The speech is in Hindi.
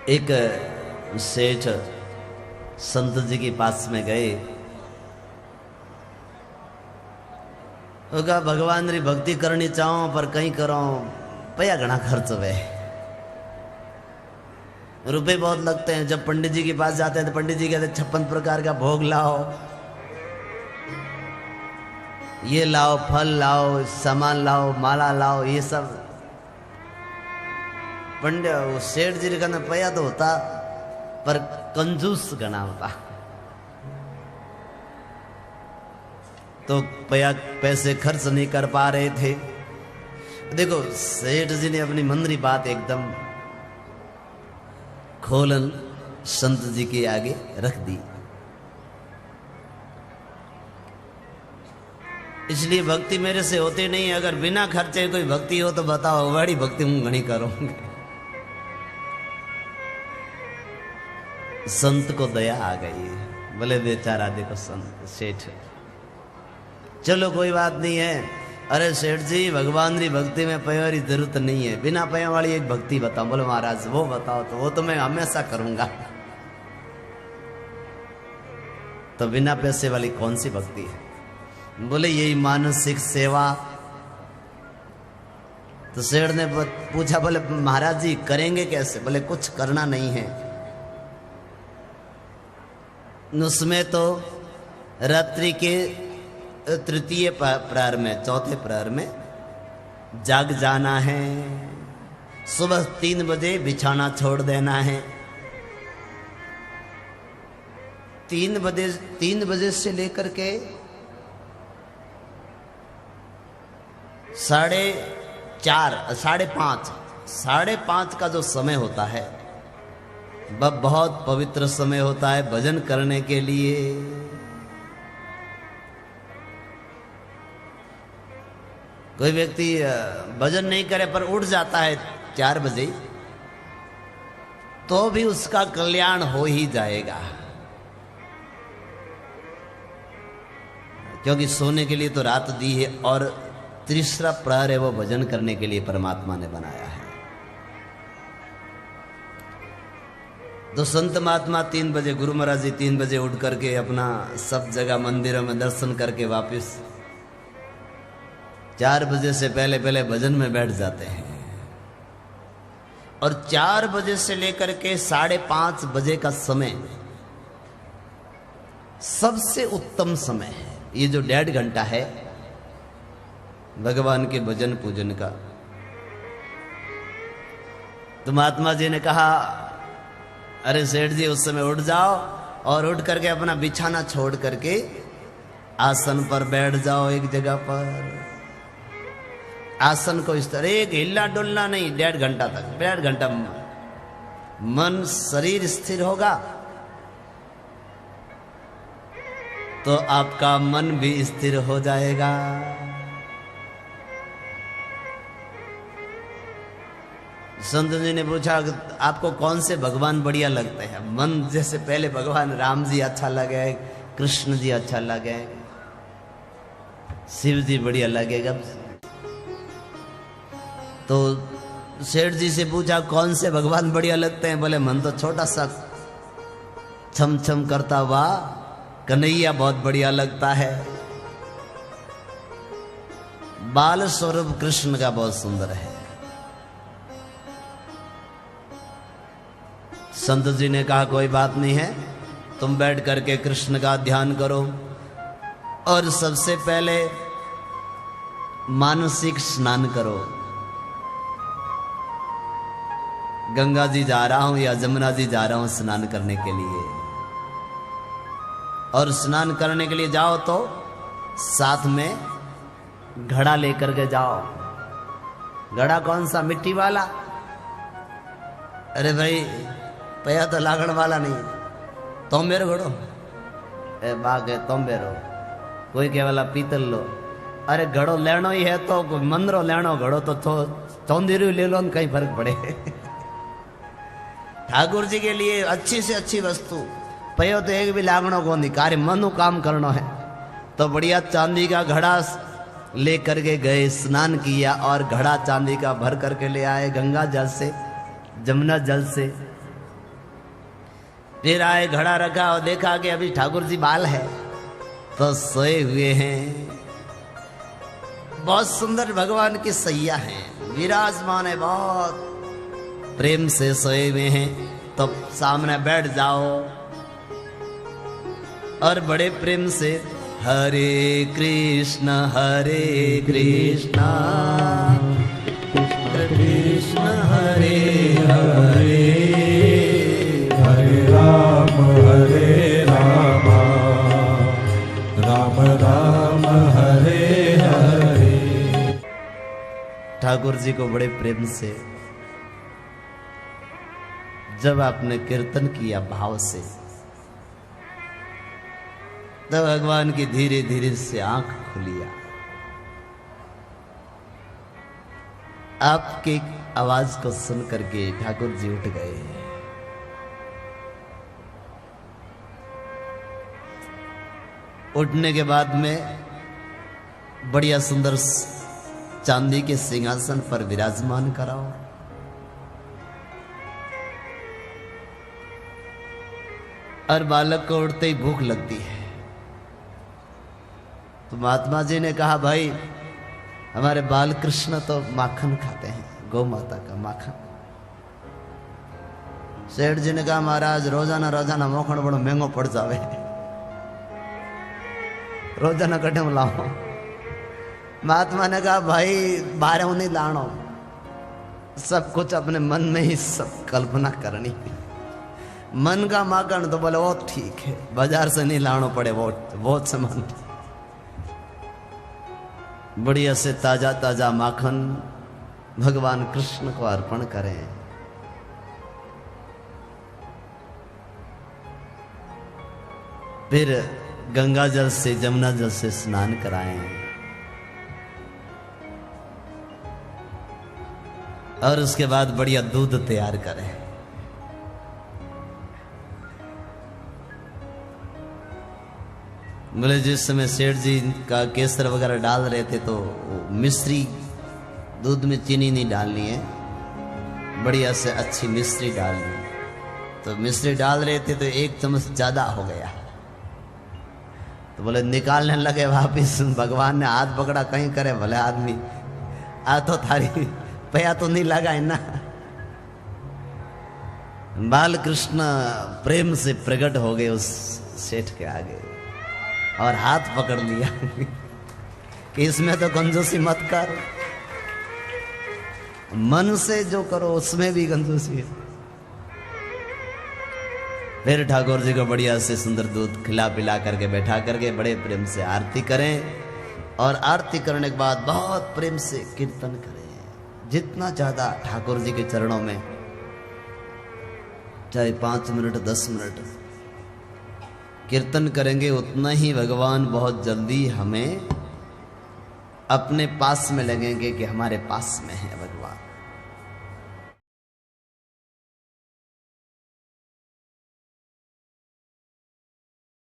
एक सेठ संत जी के पास में गए, होगा भगवान री भक्ति करनी चाहो पर कहीं करो पया घना खर्च वे, रुपए बहुत लगते हैं। जब पंडित जी के पास जाते हैं तो पंडित जी कहते 56 प्रकार का भोग लाओ, ये लाओ, फल लाओ, सामान लाओ, माला लाओ, ये सब। पंडित सेठ जी ने कहना पया तो होता पर कंजूस घना होता, तो पैसे खर्च नहीं कर पा रहे थे। देखो सेठ जी ने अपनी मंदरी बात एकदम खोलन संत जी के आगे रख दी। इसलिए भक्ति मेरे से होती नहीं। अगर बिना खर्चे कोई भक्ति हो तो बताओ, बड़ी भक्ति हूं घनी करूंगी। संत को दया आ गई, बोले बेचारा देखो संत सेठ, चलो कोई बात नहीं है। अरे सेठ जी भगवान की भक्ति में पैसों की जरूरत नहीं है, बिना पैसों वाली एक भक्ति बताओ। बोले महाराज वो बताओ, तो वो तो मैं हमेशा करूंगा। तो बिना पैसे वाली कौन सी भक्ति है? बोले यही मानसिक सेवा। तो सेठ ने पूछा, बोले महाराज जी करेंगे कैसे? बोले कुछ करना नहीं है, उसमें तो रात्रि के तृतीय प्रहर में, चौथे प्रहर में जाग जाना है, सुबह 3 बजे बिछाना छोड़ देना है। 3 बजे से लेकर के 4:30, 5:30 का जो समय होता है वह बहुत पवित्र समय होता है भजन करने के लिए। कोई व्यक्ति भजन नहीं करे पर उठ जाता है 4 बजे, तो भी उसका कल्याण हो ही जाएगा, क्योंकि सोने के लिए तो रात दी है और तीसरा प्रहर है वो भजन करने के लिए परमात्मा ने बनाया है। तो संत महात्मा 3 बजे, गुरु महाराज जी 3 बजे उठ करके अपना सब जगह मंदिरों में दर्शन करके वापस 4 बजे से पहले भजन में बैठ जाते हैं। और 4 बजे से लेकर के 5:30 बजे का समय सबसे उत्तम समय है। ये जो 1.5 घंटा है भगवान के भजन पूजन का। तो महात्मा जी ने कहा, अरे सेठ जी उस समय उठ जाओ और उठ करके अपना बिछाना छोड़ करके आसन पर बैठ जाओ एक जगह पर। आसन को इस तरह एक हिलना डुलना नहीं, 1.5 घंटा तक, 1.5 घंटा मन शरीर स्थिर होगा तो आपका मन भी स्थिर हो जाएगा। संत जी ने पूछा आपको कौन से भगवान बढ़िया लगते हैं? मन जैसे पहले भगवान राम जी अच्छा लगे, कृष्ण जी अच्छा लगे, शिव जी बढ़िया लगेगा। तो सेठ जी से पूछा कौन से भगवान बढ़िया लगते हैं? बोले मन तो छोटा सा छम छम करता हुआ कन्हैया बहुत बढ़िया लगता है, बाल स्वरूप कृष्ण का बहुत सुंदर है। संत जी ने कहा कोई बात नहीं है, तुम बैठ करके कृष्ण का ध्यान करो और सबसे पहले मानसिक स्नान करो। गंगा जी जा रहा हूं या जमुना जी जा रहा हूं स्नान करने के लिए, और स्नान करने के लिए जाओ तो साथ में घड़ा लेकर के जाओ। घड़ा कौन सा? मिट्टी वाला? अरे भाई पया तो लागण वाला नहीं, तोम्बेर घड़ो ए बाग है तोम्बेरो, कोई के वाला पीतल लो। अरे घड़ो लेनो ही है तो मंदरो लेनो, घड़ो तो चौंधरी ले लो, कहीं फर्क पड़े। ठाकुर जी के लिए अच्छी से अच्छी वस्तु, पयो तो एक भी लागणो को नहीं, कार्य मनु काम करना है। तो बढ़िया चांदी का घड़ा लेकर के गए, स्नान किया और घड़ा चांदी का भर करके ले आए, गंगा जल से, जमुना जल से। फिर आए, घड़ा रखा और देखा कि अभी ठाकुर जी बाल है तो सोए हुए हैं। बहुत सुंदर भगवान की सैया है, विराजमान है, बहुत प्रेम से सोए हुए हैं। तो सामने बैठ जाओ और बड़े प्रेम से हरे कृष्ण कृष्ण कृष्ण हरे हरे, हरे राम राम राम हरे हरे। ठाकुर जी को बड़े प्रेम से जब आपने कीर्तन किया भाव से, तब भगवान की धीरे धीरे से आंख खुलिया। आपकी आवाज को सुन करके ठाकुर जी उठ गए। उठने के बाद में बढ़िया सुंदर चांदी के सिंहासन पर विराजमान कराओ। और बालक को उठते ही भूख लगती है, तो महात्मा जी ने कहा, भाई हमारे बाल कृष्ण तो माखन खाते हैं, गौ माता का माखन। सेठ जी ने कहा, महाराज रोजाना रोजाना मोखण बड़ो महंगो पड़ जावे, रोजाना कटे में लाओ। महात्मा ने कहा, भाई बाहर नहीं लाणो, सब कुछ अपने मन में ही सब कल्पना करनी। मन का माखन तो बोले वो ठीक है, बाजार से नहीं लाना पड़े, वो सामान। बढ़िया से ताजा ताजा माखन भगवान कृष्ण को अर्पण करें। फिर गंगा जल से जमुना जल से स्नान कराएं और उसके बाद बढ़िया दूध तैयार करें। बोले जिस समय सेठ जी का केसर वगैरह डाल रहे थे तो मिश्री, दूध में चीनी नहीं डालनी है, बढ़िया से अच्छी मिश्री डालनी। तो मिश्री डाल रहे थे तो 1 चम्मच ज्यादा हो गया, तो बोले निकालने लगे वापिस। भगवान ने हाथ पकड़ा, कहीं करे भले आदमी, आ तो थारी पया तो नहीं लगा है ना। बाल कृष्ण प्रेम से प्रकट हो गए उस सेठ के आगे और हाथ पकड़ लिया कि इसमें तो कंजूसी मत कर, मन से जो करो उसमें भी कंजूसी है। फिर ठाकुर जी को बढ़िया से सुंदर दूध खिला पिला करके बैठा करके बड़े प्रेम से आरती करें और आरती करने के बाद बहुत प्रेम से कीर्तन करें। जितना ज्यादा ठाकुर जी के चरणों में, चाहे 5 मिनट 10 मिनट कीर्तन करेंगे, उतना ही भगवान बहुत जल्दी हमें अपने पास में लगेंगे कि हमारे पास में है भगवान।